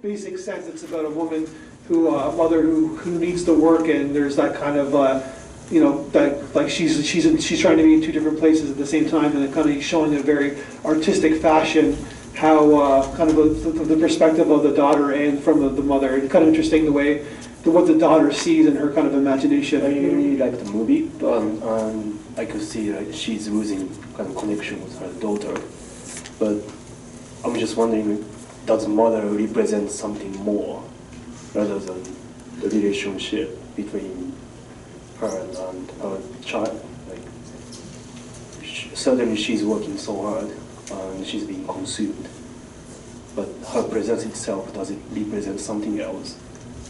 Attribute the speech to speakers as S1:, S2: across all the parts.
S1: basic sense, it's about a woman a mother who needs to work, and there's that kind of, that like she's trying to be in two different places at the same time, and it kind of showing in a very artistic fashion how kind of the perspective of the daughter and from the mother. It's kind of interesting the way what the daughter sees in her kind of imagination.
S2: I really like the movie, but I could see she's losing kind of connection with her daughter. But I'm just wondering, does the mother represent something more rather than the relationship between her and her child? Like, certainly she's working so hard and she's being consumed. But her presence itself, does it represent something else?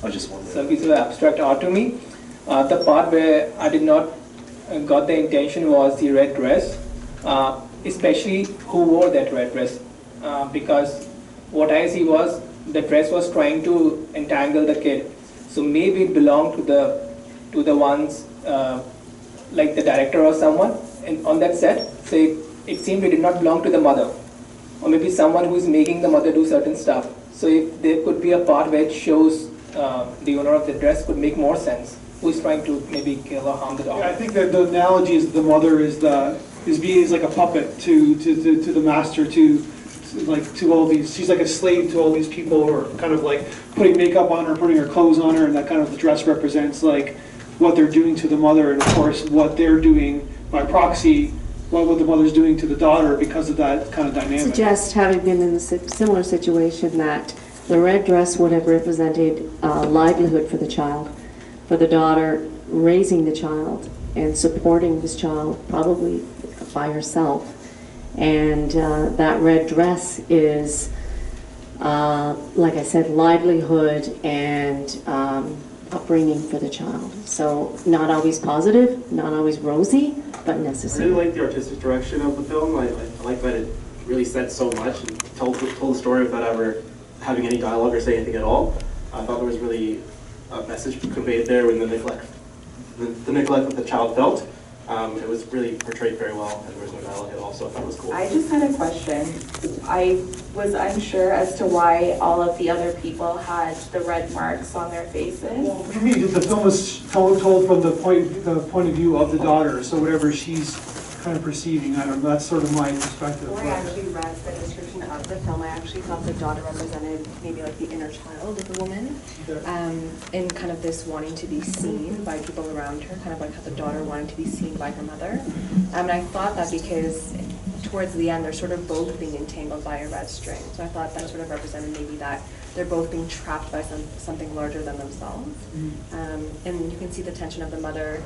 S2: I just wonder.
S3: Some piece of abstract art to me. The part where I did not got the intention was the red dress, especially who wore that red dress. Because what I see was the dress was trying to entangle the kid. So maybe it belonged to the ones like the director or someone on that set. So it seemed it did not belong to the mother, or maybe someone who is making the mother do certain stuff. So if there could be a part where it shows the owner of the dress, could make more sense. Who is trying to maybe kill or harm the daughter?
S1: Yeah, I think that the analogy is the mother is like a puppet to the master to all these. She's like a slave to all these people who are kind of like putting makeup on her, putting her clothes on her, and that kind of the dress represents like what they're doing to the mother, and of course what they're doing by proxy, what the mother's doing to the daughter because of that kind of dynamic.
S4: Suggest, having been in a similar situation, that the red dress would have represented livelihood for the child, for the daughter raising the child and supporting this child probably by herself. And that red dress is, like I said, livelihood and upbringing for the child. So not always positive, not always rosy, but necessary.
S5: I really like the artistic direction of the film. I like that it really said so much and told the story without ever having any dialogue or say anything at all. I thought there was really a message conveyed there in the neglect that the child felt. It was really portrayed very well, and there was no dialogue at all, so I thought it was cool.
S6: I just had a question. I was unsure as to why all of the other people had the red marks on their faces.
S1: Well, for me, the film was told from the point of view of the daughter, so whatever she's kind of perceiving, I don't know, that's sort of my perspective.
S7: When I actually read the description of the film, I actually thought the daughter represented maybe like the inner child of the woman, and kind of this wanting to be seen by people around her, kind of like how the daughter wanted to be seen by her mother. And I thought that because towards the end, they're sort of both being entangled by a red string. So I thought that sort of represented maybe that they're both being trapped by something larger than themselves. And you can see the tension of the mother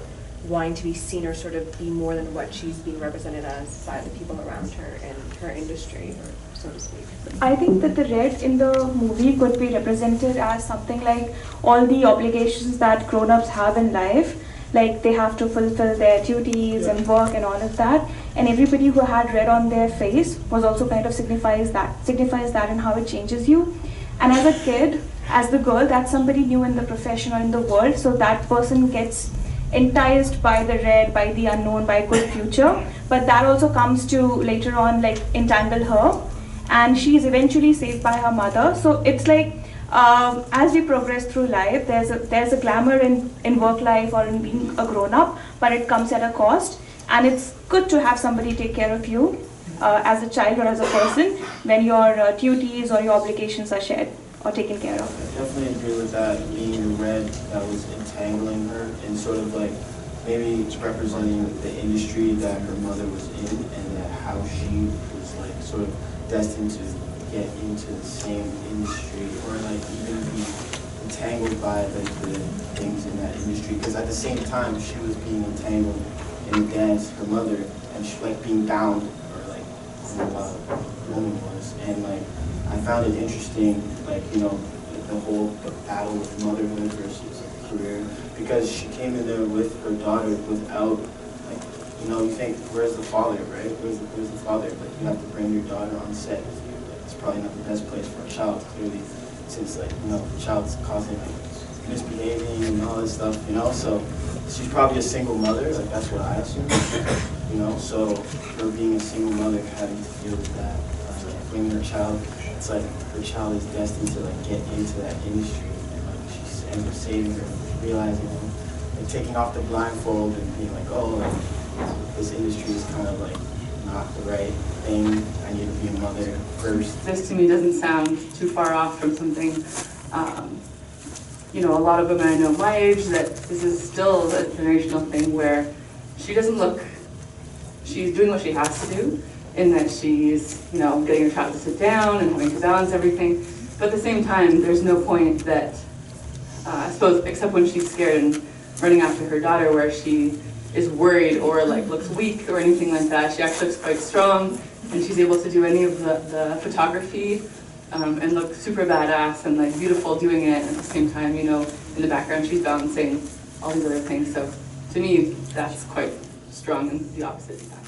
S7: wanting to be seen or sort of be more than what she's being represented as by the people around her in her industry, or so to speak.
S8: I think that the red in the movie could be represented as something like all the obligations that grown-ups have in life, like they have to fulfill their duties and work and all of that, and everybody who had red on their face was also kind of signifies that and how it changes you. And as a kid, as the girl, that's somebody new in the profession or in the world, so that person gets enticed by the red, by the unknown, by a good future, but that also comes to later on like entangle her, and she is eventually saved by her mother. So it's like as we progress through life, there's a glamour in work life or in being a grown-up, but it comes at a cost, and it's good to have somebody take care of you as a child or as a person when your duties or your obligations are shared or taken care of.
S9: I definitely agree with that, being the red that was entangling her and sort of like maybe it's representing the industry that her mother was in, and that how she was like sort of destined to get into the same industry, or like even be entangled by like the things in that industry, because at the same time she was being entangled in the dance, her mother, and she like being bound, or like the woman was, and like I found it interesting, like, you know, the whole battle with motherhood versus career, because she came in there with her daughter without, like, you know, you think, where's the father, right? Where's the father? Like, you have to bring your daughter on set with you. Like, it's probably not the best place for a child, clearly, since, like, you know, the child's causing, like, misbehaving and all this stuff, you know? So she's probably a single mother, like, that's what I assume, you know? So her being a single mother, having to deal with that, bringing her child, it's like her child is destined to like get into that industry, and like she's ends up saving her, realizing like taking off the blindfold and being like, oh, like this industry is kind of like not the right thing. I need to be a mother first.
S10: This to me doesn't sound too far off from something, you know, a lot of women I know my age, that this is still a generational thing where she doesn't look, she's doing what she has to do, in that she's, you know, getting her child to sit down and having to balance everything. But at the same time, there's no point that, I suppose, except when she's scared and running after her daughter, where she is worried or like looks weak or anything like that. She actually looks quite strong, and she's able to do any of the photography and look super badass and like beautiful doing it. At the same time, you know, in the background she's balancing all these other things. So to me, that's quite strong and the opposite of that.